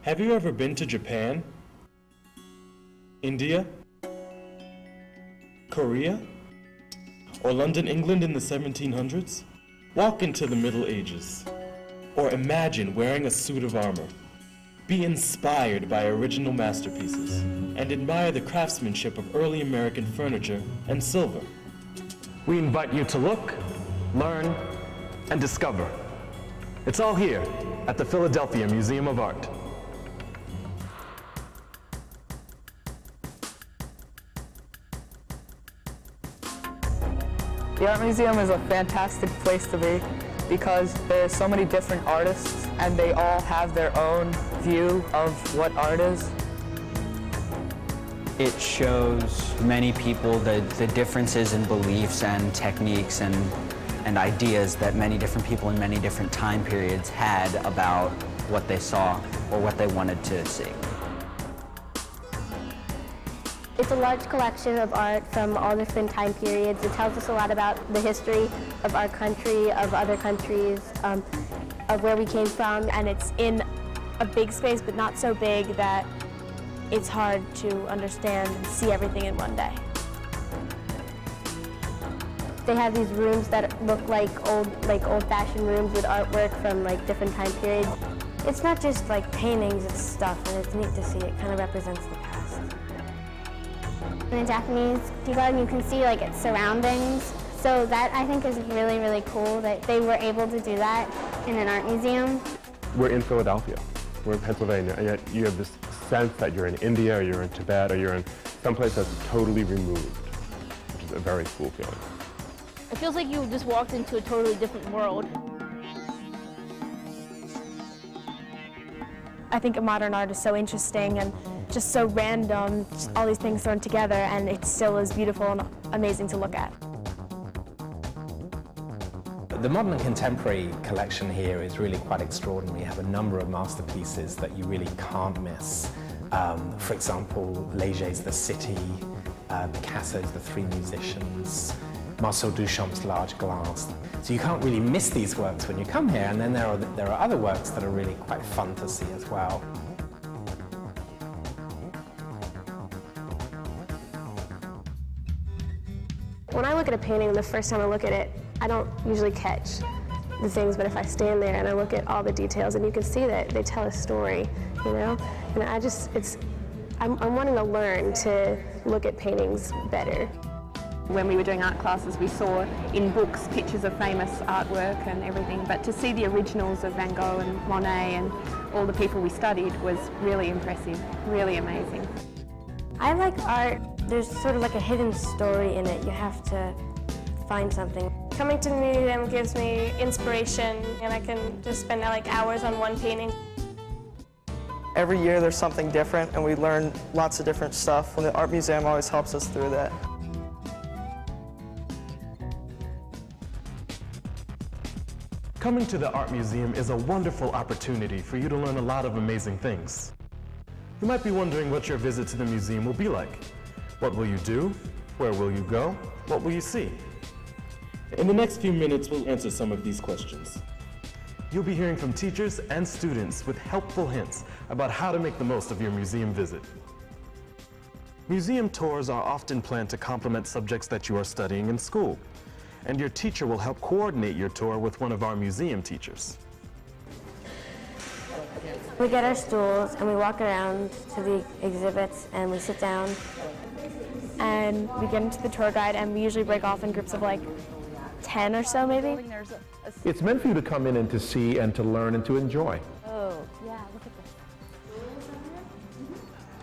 Have you ever been to Japan? India? Korea? Or London, England in the 1700s? Walk into the Middle Ages. Or imagine wearing a suit of armor. Be inspired by original masterpieces and admire the craftsmanship of early American furniture and silver. We invite you to look, learn, and discover. It's all here at the Philadelphia Museum of Art. The Art Museum is a fantastic place to be because there's so many different artists and they all have their own view of what art is. It shows many people the differences in beliefs and techniques and ideas that many different people in many different time periods had about what they saw or what they wanted to see. It's a large collection of art from all different time periods. It tells us a lot about the history of our country, of other countries, of where we came from. And it's in a big space, but not so big that it's hard to understand and see everything in one day. They have these rooms that look like old-fashioned rooms with artwork from different time periods. It's not just paintings, it's stuff, and it's neat to see. It kind of represents the past. In the Japanese tea garden, you can see its surroundings. So that I think is really, really cool that they were able to do that in an art museum. We're in Philadelphia, we're in Pennsylvania, and yet you have this sense that you're in India, or you're in Tibet, or you're in someplace that's totally removed, which is a very cool feeling. It feels like you just walked into a totally different world. I think modern art is so interesting and just so random, just all these things thrown together, and it still is beautiful and amazing to look at. The modern and contemporary collection here is really quite extraordinary. You have a number of masterpieces that you really can't miss. For example, Léger's The City, Picasso's The Three Musicians, Marcel Duchamp's Large Glass. So you can't really miss these works when you come here, and then there are other works that are really quite fun to see as well. When I look at a painting, the first time I look at it, I don't usually catch the things, but if I stand there and I look at all the details, and you can see that they tell a story, you know? And I'm wanting to learn to look at paintings better. When we were doing art classes, we saw in books pictures of famous artwork and everything, but to see the originals of Van Gogh and Monet and all the people we studied was really impressive, really amazing. I like art. There's sort of a hidden story in it. You have to find something. Coming to the museum gives me inspiration, and I can just spend hours on one painting. Every year there's something different and we learn lots of different stuff, and the Art Museum always helps us through that. Coming to the Art Museum is a wonderful opportunity for you to learn a lot of amazing things. You might be wondering what your visit to the museum will be like. What will you do? Where will you go? What will you see? In the next few minutes, we'll answer some of these questions. You'll be hearing from teachers and students with helpful hints about how to make the most of your museum visit. Museum tours are often planned to complement subjects that you are studying in school, and your teacher will help coordinate your tour with one of our museum teachers. We get our stools and we walk around to the exhibits and we sit down. And we get into the tour guide, and we usually break off in groups of 10 or so, maybe. It's meant for you to come in and to see and to learn and to enjoy. Oh, yeah, look at this.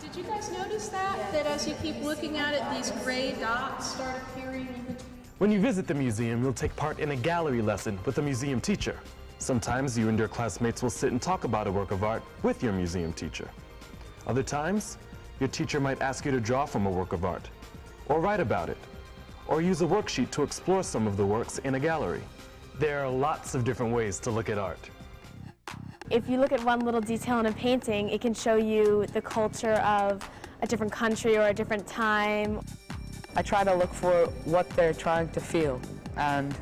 Did you guys notice that as you keep looking at it, these gray dots start appearing in between? When you visit the museum, you'll take part in a gallery lesson with a museum teacher. Sometimes you and your classmates will sit and talk about a work of art with your museum teacher. Other times, your teacher might ask you to draw from a work of art, or write about it, or use a worksheet to explore some of the works in a gallery. There are lots of different ways to look at art. If you look at one little detail in a painting, it can show you the culture of a different country or a different time. I try to look for what they're trying to feel and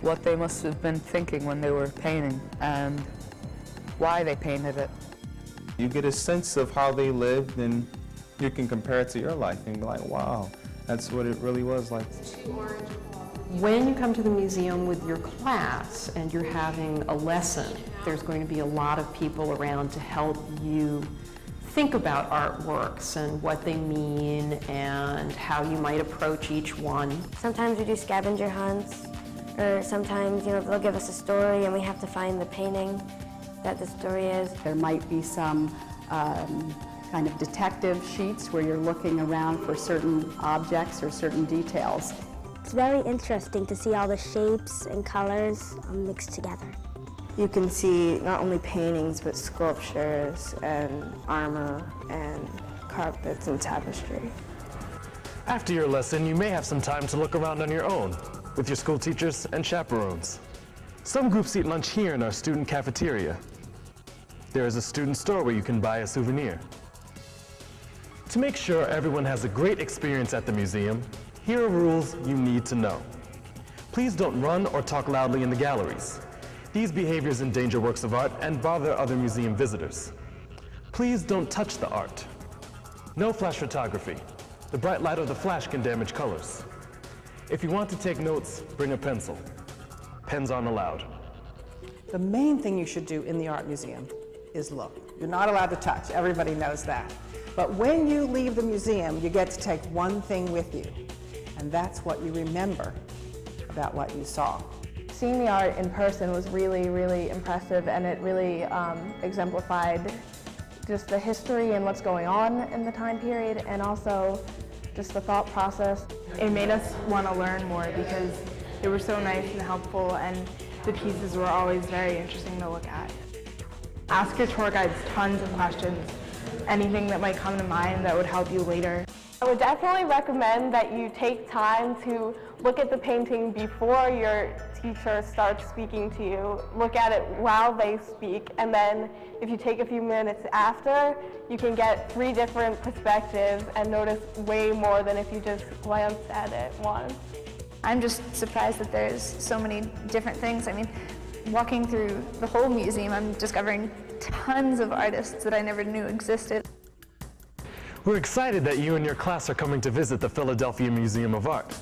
what they must have been thinking when they were painting and why they painted it. You get a sense of how they lived, and you can compare it to your life and be like, wow, that's what it really was like. When you come to the museum with your class and you're having a lesson, there's going to be a lot of people around to help you think about artworks and what they mean and how you might approach each one. Sometimes we do scavenger hunts, or sometimes, they'll give us a story and we have to find the painting that the story is. There might be some kind of detective sheets where you're looking around for certain objects or certain details. It's very interesting to see all the shapes and colors mixed together. You can see not only paintings, but sculptures and armor and carpets and tapestry. After your lesson, you may have some time to look around on your own with your school teachers and chaperones. Some groups eat lunch here in our student cafeteria. There is a student store where you can buy a souvenir. To make sure everyone has a great experience at the museum, here are rules you need to know. Please don't run or talk loudly in the galleries. These behaviors endanger works of art and bother other museum visitors. Please don't touch the art. No flash photography. The bright light of the flash can damage colors. If you want to take notes, bring a pencil. Pens aren't allowed. The main thing you should do in the art museum is look. You're not allowed to touch, everybody knows that. But when you leave the museum, you get to take one thing with you, and that's what you remember about what you saw. Seeing the art in person was really, really impressive, and it really exemplified just the history and what's going on in the time period, and also just the thought process. It made us want to learn more because they were so nice and helpful, and the pieces were always very interesting to look at. Ask your tour guides tons of questions, anything that might come to mind that would help you later. I would definitely recommend that you take time to look at the painting before your teacher starts speaking to you. Look at it while they speak, and then if you take a few minutes after, you can get 3 different perspectives and notice way more than if you just glanced at it once. I'm just surprised that there's so many different things. I mean, walking through the whole museum, I'm discovering tons of artists that I never knew existed. We're excited that you and your class are coming to visit the Philadelphia Museum of Art.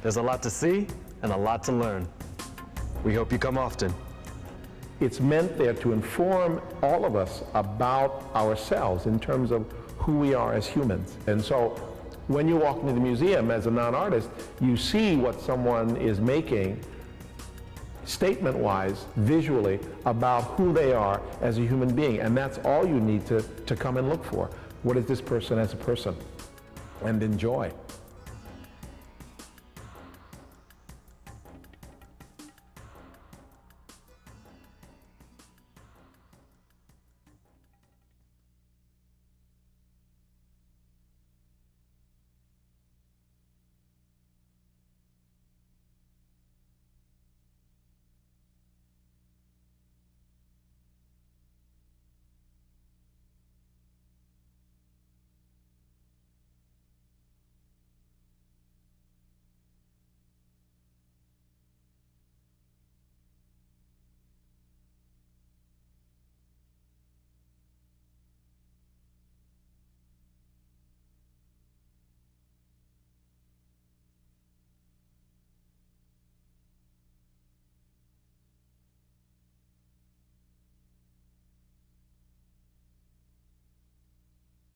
There's a lot to see and a lot to learn. We hope you come often. It's meant there to inform all of us about ourselves in terms of who we are as humans. And so when you walk into the museum as a non-artist, you see what someone is making statement-wise, visually, about who they are as a human being. And that's all you need to come and look for. What is this person as a person? And enjoy.